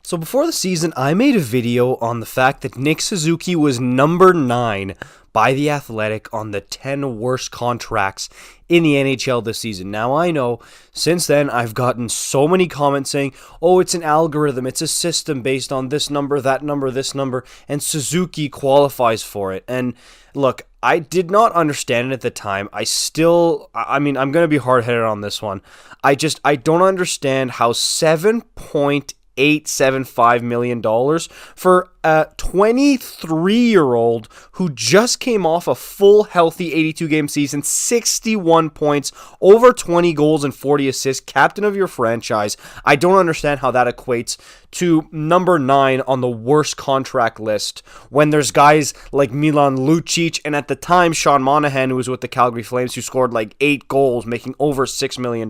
So before the season, I made a video on the fact that Nick Suzuki was number 9 by The Athletic on the 10 worst contracts in the NHL this season. Now I know, since then, I've gotten so many comments saying, oh, it's an algorithm, it's a system based on this number, that number, this number, and Suzuki qualifies for it. And look, I did not understand it at the time. I'm going to be hard-headed on this one. I don't understand how $7.875 million for a 23-year-old who just came off a full, healthy 82-game season, 61 points, over 20 goals and 40 assists, captain of your franchise. I don't understand how that equates to number 9 on the worst contract list when there's guys like Milan Lucic and at the time Sean Monahan, who was with the Calgary Flames, who scored like 8 goals, making over $6 million,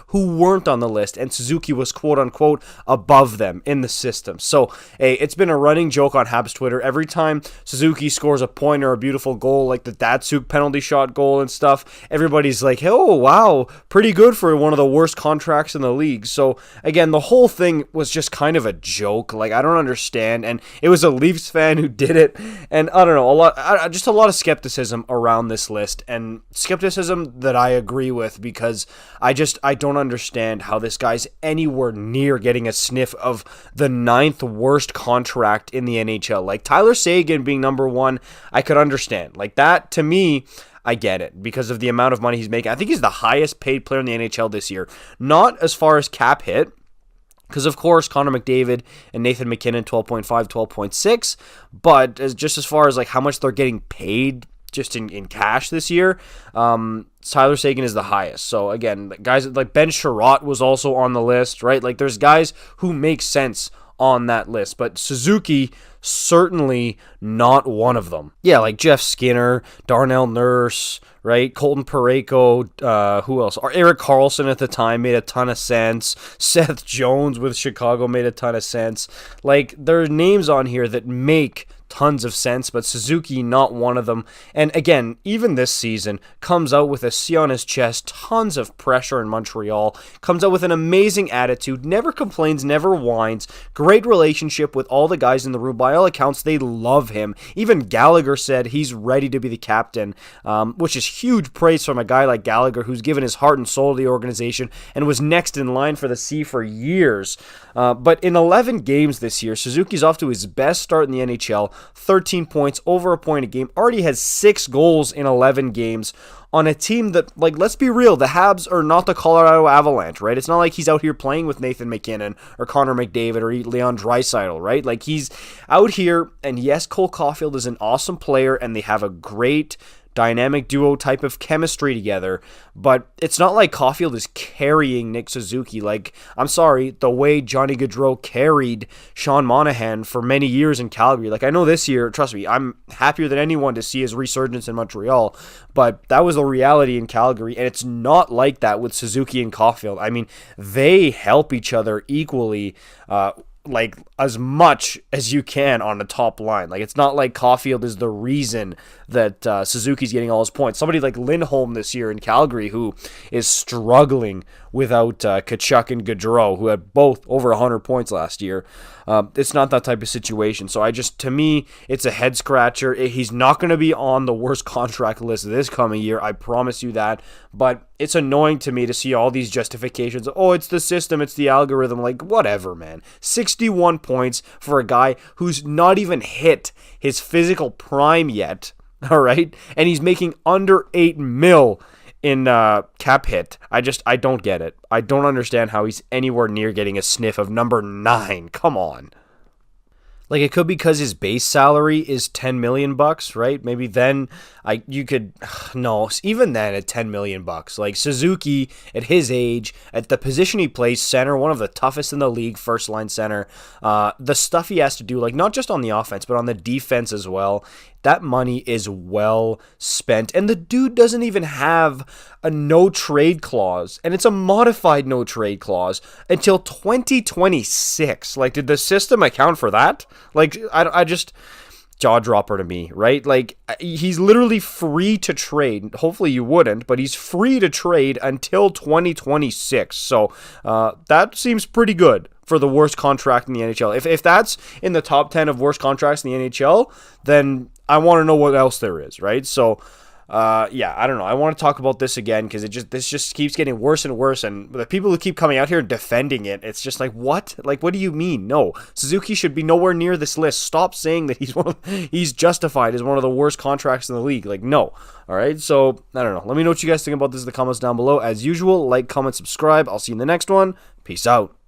who weren't on the list, and Suzuki was quote-unquote above them in the system. So, hey, it's been a running joke on Habs Twitter. Every time Suzuki scores a point or a beautiful goal, like the Datsuk penalty shot goal and stuff, everybody's like, oh, wow, pretty good for one of the worst contracts in the league. So, again, the whole thing was just kind of a joke. Like, I don't understand. And it was a Leafs fan who did it. And I don't know, just a lot of skepticism around this list. And skepticism that I agree with because I don't understand how this guy's anywhere near getting a sniff of the 9th worst contract in the NHL. Like Tyler Seguin being number 1, I could understand. Like that, to me, I get it because of the amount of money he's making. I think he's the highest paid player in the NHL this year. Not as far as cap hit, because, of course, Connor McDavid and Nathan MacKinnon, 12.5, 12.6, but just as far as like how much they're getting paid just in cash this year, Tyler Seguin is the highest. So, again, guys like Ben Sherratt was also on the list, right? Like, there's guys who make sense on that list, but Suzuki certainly not one of them. Yeah, like Jeff Skinner, Darnell Nurse, right? Colton Parayko, who else? Erik Karlsson at the time made a ton of sense. Seth Jones with Chicago made a ton of sense. Like, there are names on here that make tons of sense, but Suzuki not one of them. And again, even this season, comes out with a C on his chest, tons of pressure in Montreal, comes out with an amazing attitude, never complains, never whines, great relationship with all the guys in the room. By all accounts, they love him. Even Gallagher said he's ready to be the captain, which is huge praise from a guy like Gallagher who's given his heart and soul to the organization and was next in line for the C for years. But in 11 games this year, Suzuki's off to his best start in the NHL, 13 points, over a point a game, already has 6 goals in 11 games on a team that, like, let's be real, the Habs are not the Colorado Avalanche, right? It's not like he's out here playing with Nathan MacKinnon or Connor McDavid or Leon Draisaitl, right? Like, he's out here, and yes, Cole Caufield is an awesome player, and they have a great dynamic duo type of chemistry together, but it's not like Caufield is carrying Nick Suzuki. Like, I'm sorry, the way Johnny Gaudreau carried Sean Monahan for many years in Calgary. Like, I know this year, trust me, I'm happier than anyone to see his resurgence in Montreal, but that was the reality in Calgary, and it's not like that with Suzuki and Caufield. I mean, they help each other equally, like as much as you can on the top line. Like, it's not like Caufield is the reason that Suzuki's getting all his points. Somebody like Lindholm this year in Calgary who is struggling without Tkachuk and Gaudreau, who had both over 100 points last year. It's not that type of situation. So to me, it's a head scratcher. He's not going to be on the worst contract list this coming year. I promise you that. But it's annoying to me to see all these justifications. Oh, it's the system, it's the algorithm. Like, whatever, man. 61 points for a guy who's not even hit his physical prime yet. All right? And he's making under $8 million in cap hit. I don't get it. I don't understand how he's anywhere near getting a sniff of number 9. Come on. Like, it could be because his base salary is $10 million, right? Maybe then you could no, even then at $10 million. Like, Suzuki at his age, at the position he plays, center, one of the toughest in the league, first line center. The stuff he has to do, like, not just on the offense, but on the defense as well. That money is well spent. And the dude doesn't even have a no-trade clause. And it's a modified no-trade clause until 2026. Like, did the system account for that? Like, jaw dropper to me, right? Like, he's literally free to trade. Hopefully you wouldn't, but he's free to trade until 2026. So that seems pretty good for the worst contract in the NHL. If that's in the top 10 of worst contracts in the NHL, then I want to know what else there is, right? So yeah, I don't know. I want to talk about this again because this just keeps getting worse and worse, and the people who keep coming out here and defending it, it's just like, what? Like, what do you mean? No, Suzuki should be nowhere near this list. Stop saying that he's justified as one of the worst contracts in the league. Like, no. All right, so I don't know. Let me know what you guys think about this in the comments down below. As usual, like, comment, subscribe. I'll see you in the next one. Peace out.